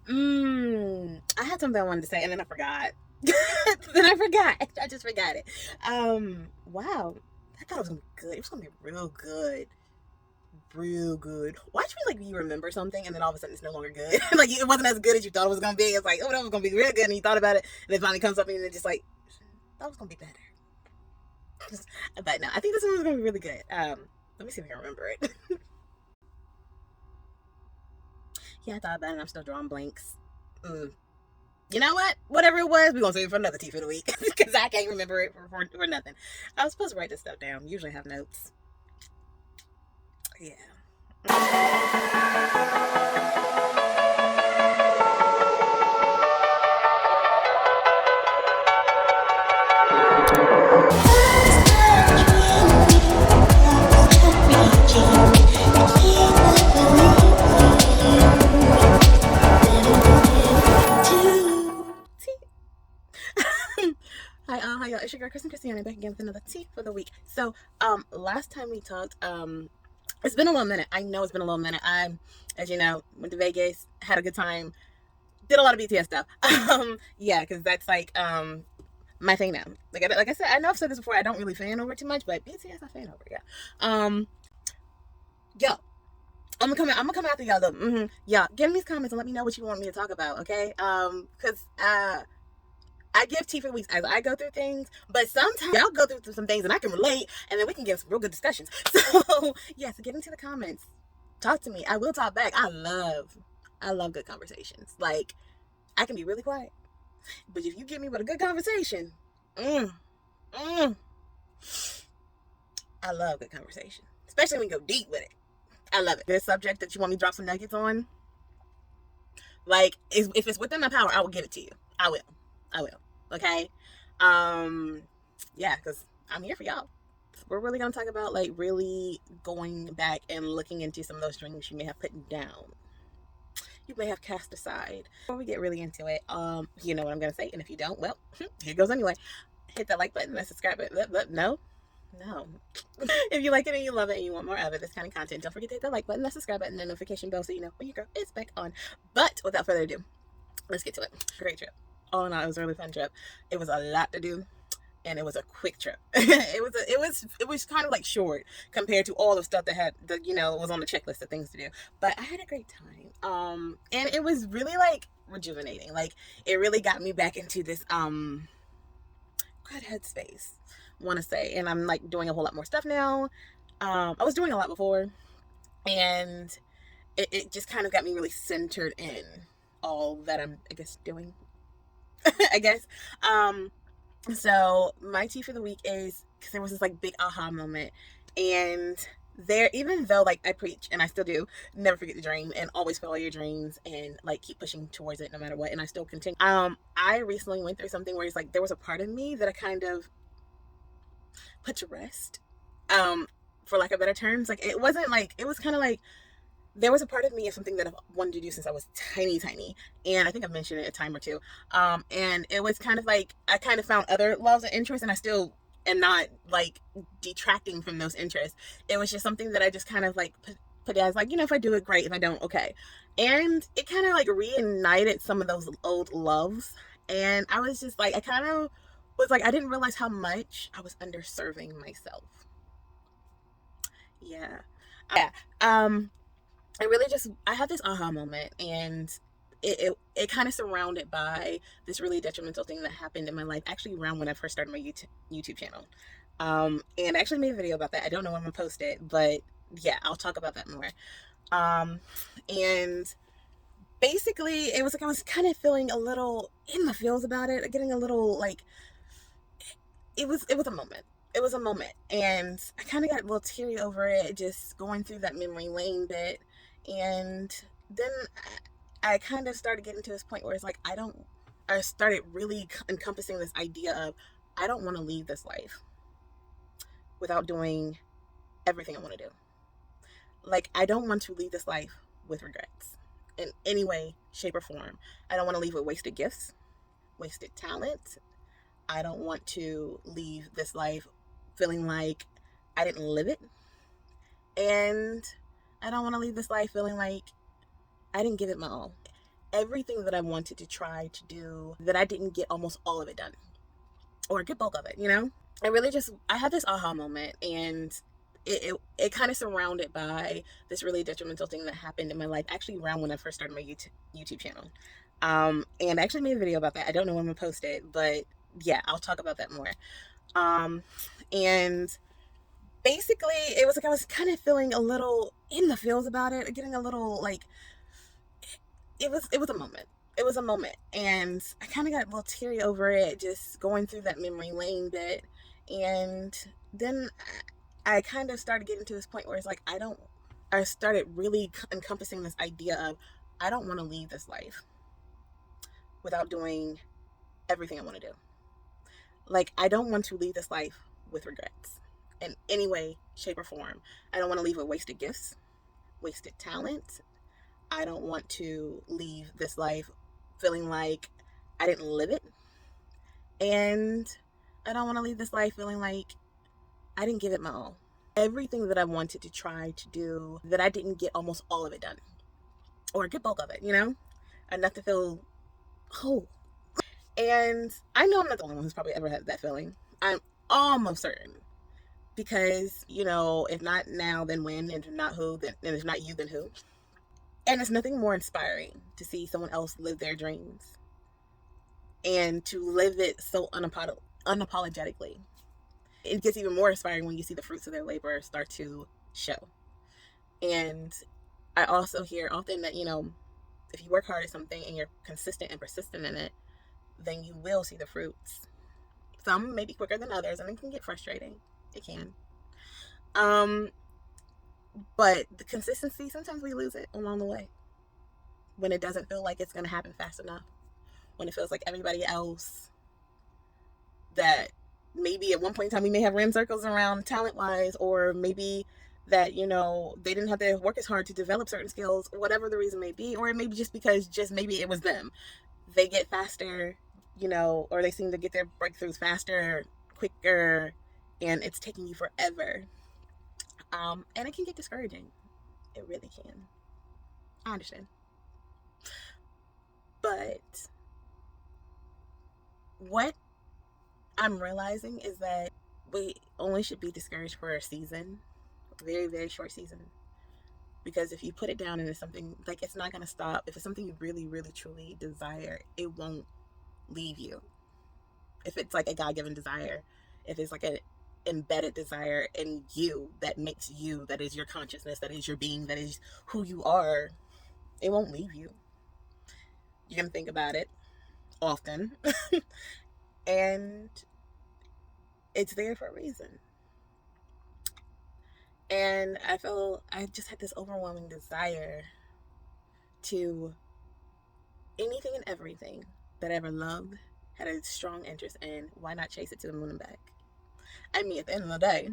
I had something I wanted to say and then I forgot. Then I forgot. I just forgot it. Wow. I thought it was gonna be good. It was gonna be real good. Real good. Watch me like you remember something and then all of a sudden it's no longer good. Like it wasn't as good as you thought it was gonna be. It's like, oh, that was gonna be real good, and you thought about it, and it finally comes up and it's just like that was gonna be better. But no, I think this one was gonna be really good. Let me see if I can remember it. Yeah, I thought about it and I'm still drawing blanks. Mm. You know what? Whatever it was, we're gonna save it for another tea for the week. Because I can't remember it for nothing. I was supposed to write this stuff down. Usually I have notes. Yeah. Hi y'all, it's your girl KrisTEAnna back again with another tea for the week. So last time we talked, it's been a little minute. I know it's been a little minute. I, as you know, went to Vegas, had a good time, did a lot of BTS stuff. Yeah, because that's like my thing now. Like I said, I know I've said this before. I don't really fan over it too much, but BTS I fan over. Yeah. Yo, I'm gonna come after y'all though. Yeah, get in these comments and let me know what you want me to talk about. Okay. Because I give tea for weeks as I go through things, but sometimes y'all go through some things and I can relate, and then we can get some real good discussions. So yeah, so get into the comments, talk to me. I will talk back. I love good conversations. Like I can be really quiet, but if you get me with a good conversation, mm, mm, I love good conversation, especially when you go deep with it. I love it. This subject that you want me to drop some nuggets on, like if it's within my power, I will give it to you. I will. Okay. Yeah, because I'm here for y'all. We're really gonna talk about like really going back and looking into some of those dreams you may have put down, you may have cast aside. Before we get really into it, you know what I'm gonna say, and if you don't, well, here goes anyway. Hit that like button, that subscribe button. No, no. If you like it and you love it and you want more of it, this kind of content, don't forget to hit that like button, that subscribe button, and the notification bell so you know when your girl is back on. But without further ado, let's get to it. Great trip. All in all, it was a really fun trip. It was a lot to do, and it was a quick trip. It was kind of like short compared to all the stuff that was on the checklist of things to do. But I had a great time. And it was really like rejuvenating. Like it really got me back into this good headspace, want to say. And I'm like doing a whole lot more stuff now. I was doing a lot before, and it just kind of got me really centered in all that I'm, I guess, doing. I guess. So my tea for the week is because there was this like big aha moment, and there, even though like I preach and I still do, never forget the dream and always follow your dreams and like keep pushing towards it no matter what, and I still continue. I recently went through something where it's like there was a part of me that I kind of put to rest, for lack of better terms. Like it wasn't like, it was kind of like there was a part of me of something that I've wanted to do since I was tiny, and I think I've mentioned it a time or two. And it was kind of like I kind of found other loves and interests, and I still am not like detracting from those interests. It was just something that I just kind of like put as like, if I do it, great. If I don't, okay. And it kind of like reignited some of those old loves, and I was just like, I kind of was like, I didn't realize how much I was underserving myself. Yeah. Yeah. I really just, I had this aha moment, and it kind of surrounded by this really detrimental thing that happened in my life, actually around when I first started my YouTube channel. And I actually made a video about that. I don't know when I'm gonna post it, but yeah, I'll talk about that more. And basically it was like I was kind of feeling a little in my feels about it, getting a little like, it was a moment. It was a moment, and I kind of got a little teary over it, just going through that memory lane bit. And then I kind of started getting to this point where it's like, I started really encompassing this idea of, I don't want to leave this life without doing everything I want to do. Like, I don't want to leave this life with regrets in any way, shape, or form. I don't want to leave with wasted gifts, wasted talent. I don't want to leave this life feeling like I didn't live it. And I don't want to leave this life feeling like I didn't give it my all. Everything that I wanted to try to do, that I didn't get almost all of it done, or a good bulk of it, you know? I really just, I had this aha moment, and it kind of surrounded by this really detrimental thing that happened in my life, actually around when I first started my YouTube channel. And I actually made a video about that. I don't know when I'm gonna post it, but yeah, I'll talk about that more. And basically it was like I was kind of feeling a little in the feels about it, getting a little like, it was a moment. It was a moment, and I kind of got a little teary over it, just going through that memory lane bit. And then I kind of started getting to this point where it's like, I started really encompassing this idea of, I don't want to leave this life without doing everything I want to do. Like, I don't want to leave this life with regrets in any way, shape, or form. I don't want to leave with wasted gifts, wasted talent. I don't want to leave this life feeling like I didn't live it. And I don't want to leave this life feeling like I didn't give it my all. Everything that I wanted to try to do, that I didn't get almost all of it done, or a good bulk of it, you know? Enough to feel whole. And I know I'm not the only one who's probably ever had that feeling. I'm almost certain. Because, you know, if not now, then when? And if not who, then, and if not you, then who? And it's nothing more inspiring to see someone else live their dreams and to live it so unapologetically. It gets even more inspiring when you see the fruits of their labor start to show. And I also hear often that, you know, if you work hard at something and you're consistent and persistent in it, then you will see the fruits. Some may be quicker than others, and it can get frustrating. It can. But the consistency, sometimes we lose it along the way. When it doesn't feel like it's going to happen fast enough. When it feels like everybody else that maybe at one point in time we may have ran circles around talent-wise, or maybe that, you know, they didn't have to work as hard to develop certain skills, whatever the reason may be, or it may be just because just maybe it was them. They get faster, you know, or they seem to get their breakthroughs faster, quicker, and it's taking you forever. And it can get discouraging. It really can. I understand. But what I'm realizing is that we only should be discouraged for a season, a very, very short season. Because if you put it down and it's something, like, it's not going to stop. If it's something you really, really, truly desire, it won't leave you. If it's like a God-given desire, if it's like an embedded desire in you that makes you, that is your consciousness, that is your being, that is who you are, it won't leave you. You can think about it often. And it's there for a reason. And I just had this overwhelming desire to anything and everything that I ever loved, had a strong interest in. Why not chase it to the moon and back? I mean, at the end of the day,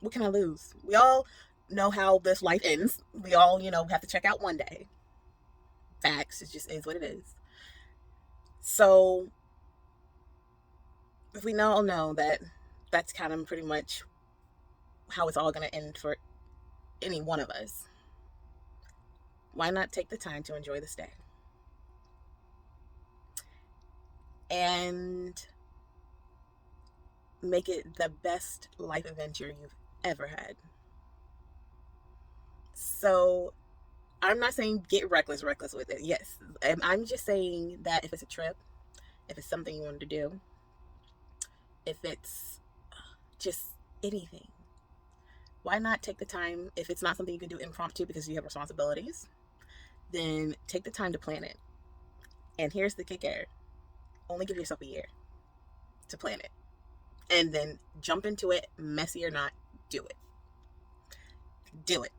what can I lose? We all know how this life ends. We all, you know, have to check out one day. Facts. It just is what it is. So if we all know that that's kind of pretty much how it's all going to end for any one of us, why not take the time to enjoy this day and make it the best life adventure you've ever had? So I'm not saying get reckless with it. Yes, I'm just saying that if it's a trip, if it's something you wanted to do, if it's just anything, why not take the time? If it's not something you can do impromptu because you have responsibilities, then take the time to plan it. And here's the kicker: only give yourself a year to plan it, and then jump into it, messy or not. Do it. Do it.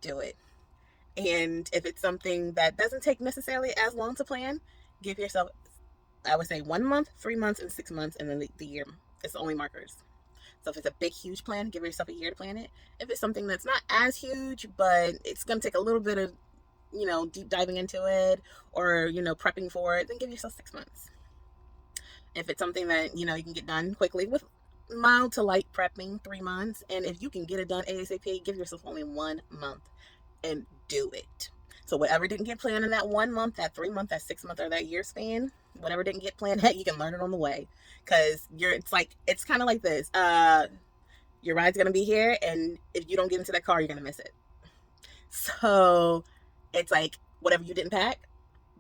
Do it. And if it's something that doesn't take necessarily as long to plan, give yourself, I would say, 1 month, 3 months, and 6 months, and then the year. It's the only markers. So if it's a big, huge plan, give yourself a year to plan it. If it's something that's not as huge, but it's going to take a little bit of, you know, deep diving into it, or, you know, prepping for it, then give yourself 6 months. If it's something that, you know, you can get done quickly with mild to light prepping, 3 months. And if you can get it done ASAP, give yourself only 1 month. and do it. So whatever didn't get planned in that 1 month, that 3 month, that 6 month, or that year span, whatever didn't get planned, you can learn it on the way. Cause it's kind of like this. Your ride's gonna be here, and if you don't get into that car, you're gonna miss it. So it's like whatever you didn't pack,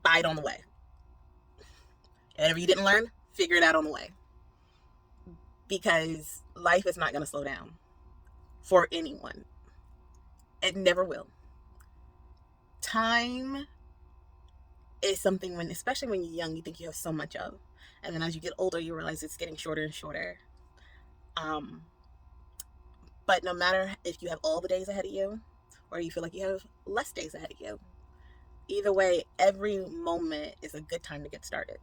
buy it on the way. Whatever you didn't learn, figure it out on the way. Because life is not gonna slow down for anyone. It never will. Time is something especially when you're young, you think you have so much of. And then as you get older, you realize it's getting shorter and shorter. But no matter if you have all the days ahead of you or you feel like you have less days ahead of you, either way, every moment is a good time to get started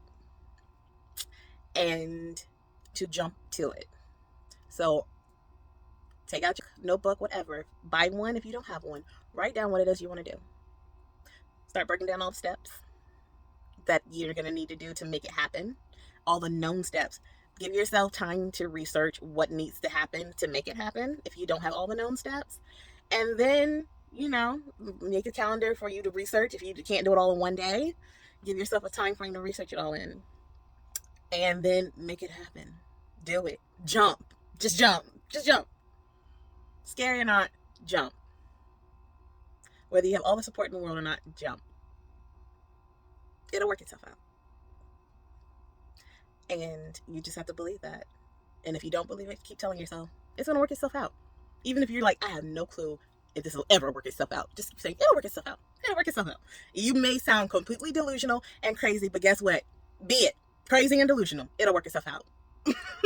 and to jump to it. So take out your notebook, whatever, buy one if you don't have one, write down what it is you want to do. Start breaking down all the steps that you're going to need to do to make it happen, all the known steps. Give yourself time to research what needs to happen to make it happen if you don't have all the known steps. And then, make a calendar for you to research. If you can't do it all in one day, give yourself a time frame to research it all in. And then make it happen. Do it. Jump. Just jump. Just jump. Scary or not, jump. Whether you have all the support in the world or not, jump. It'll work itself out. And you just have to believe that. And if you don't believe it, keep telling yourself it's going to work itself out. Even if you're like, I have no clue if this will ever work itself out. Just keep saying, it'll work itself out. It'll work itself out. You may sound completely delusional and crazy, but guess what? Be it. Crazy and delusional. It'll work itself out.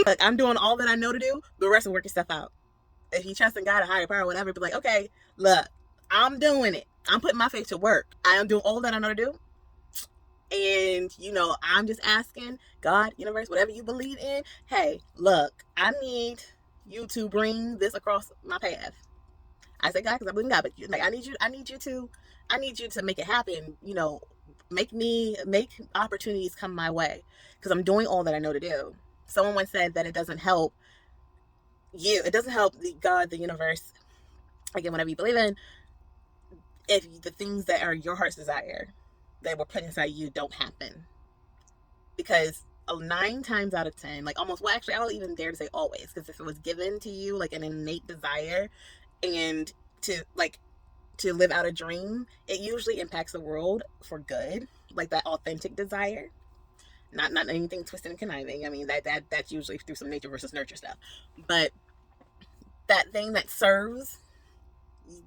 Like, I'm doing all that I know to do. The rest will work itself out. If you trust in God, a higher power, whatever, be like, okay, look, I'm doing it. I'm putting my faith to work. I am doing all that I know to do. And, I'm just asking God, universe, whatever you believe in. Hey, look, I need you to bring this across my path. I say God because I believe in God, but I need you to make it happen. Make opportunities come my way because I'm doing all that I know to do. Someone once said that it doesn't help you. It doesn't help God, the universe, again, whatever you believe in, if the things that are your heart's desire that were put inside you don't happen. Because 9 times out of 10, actually, I'll even dare to say always, because if it was given to you like an innate desire and to live out a dream, it usually impacts the world for good, like that authentic desire. Not anything twisted and conniving. I mean, that's usually through some nature versus nurture stuff. But that thing that serves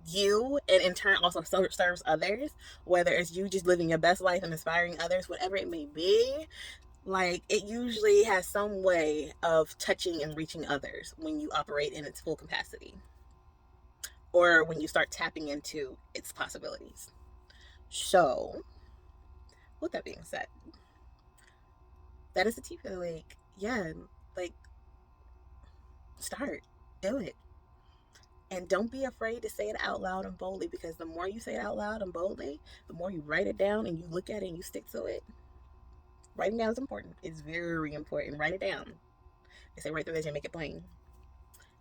you and in turn also serves others, whether it's you just living your best life and inspiring others, whatever it may be, it usually has some way of touching and reaching others when you operate in its full capacity or when you start tapping into its possibilities. So with that being said, that is the tea for the week. Start, do it. And don't be afraid to say it out loud and boldly, because the more you say it out loud and boldly, the more you write it down and you look at it and you stick to it. Writing down is important. It's very important. Write it down. They say write the vision, make it plain.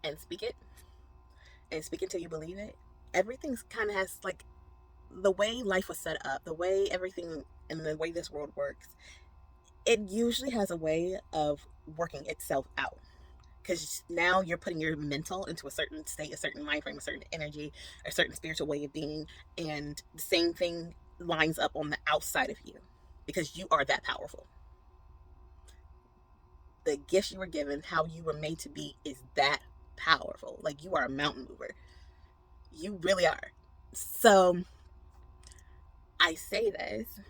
And speak it. And speak until you believe it. Everything's kind of has, the way life was set up, the way everything and the way this world works, it usually has a way of working itself out. Because now you're putting your mental into a certain state, a certain mind frame, a certain energy, a certain spiritual way of being. And the same thing lines up on the outside of you because you are that powerful. The gifts you were given, how you were made to be, is that powerful. You are a mountain mover. You really are. So I say this,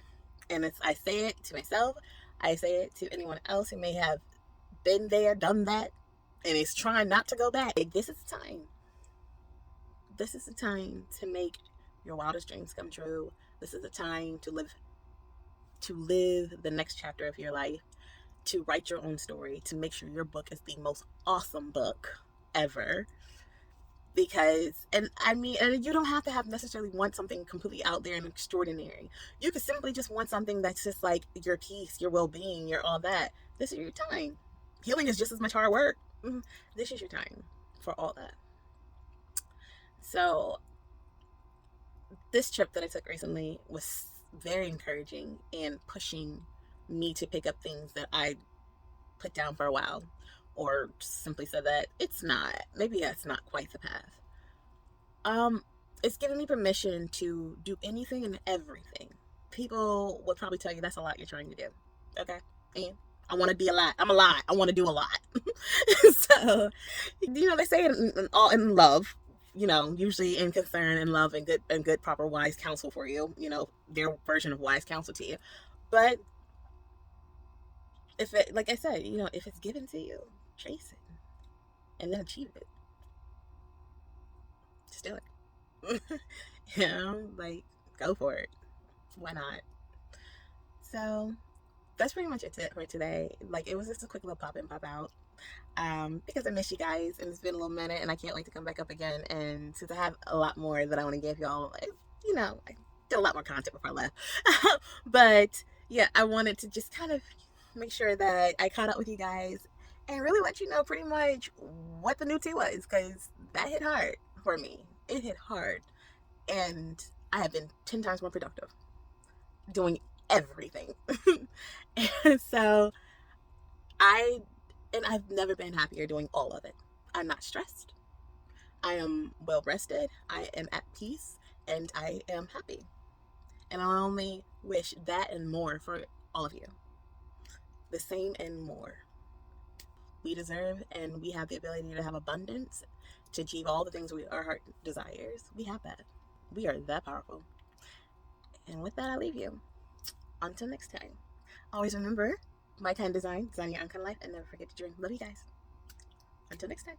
and I say it to myself. I say it to anyone else who may have been there, done that, and is trying not to go back. This is the time. This is the time to make your wildest dreams come true. This is the time to live the next chapter of your life, to write your own story, to make sure your book is the most awesome book ever. Because, and you don't have to necessarily want something completely out there and extraordinary. You could simply just want something that's just your peace, your well-being, your all that. This is your time. Healing is just as much hard work. This is your time for all that. So this trip that I took recently was very encouraging and pushing me to pick up things that I put down for a while, or simply said that it's not, maybe that's not quite the path. Um, it's giving me permission to do anything and everything. People would probably tell you that's a lot you're trying to do. Okay? And I want to be a lot. I'm a lot. I want to do a lot. So, they say all in love, usually in concern and love and good, proper, wise counsel for you, their version of wise counsel to you. But if it, like I said, if it's given to you, chase it and then achieve it. Just do it. Like, go for it. Why not? So that's pretty much it for today. Like, it was just a quick little pop in, pop out. Because I miss you guys and it's been a little minute and I can't wait to come back up again. And since I have a lot more that I want to give y'all, I did a lot more content before I left. But yeah, I wanted to just kind of make sure that I caught up with you guys and really let you know pretty much what the new tea was, because that hit hard for me. It hit hard. And I have been 10 times more productive doing everything. And so I've never been happier doing all of it. I'm not stressed. I am well rested. I am at peace and I am happy. And I only wish that and more for all of you. The same and more. We deserve and we have the ability to have abundance, to achieve all the things our heart desires. We have that. We are that powerful. And with that, I leave you. Until next time. Always remember, my kind design your own kind of life, and never forget to dream. Love you guys. Until next time.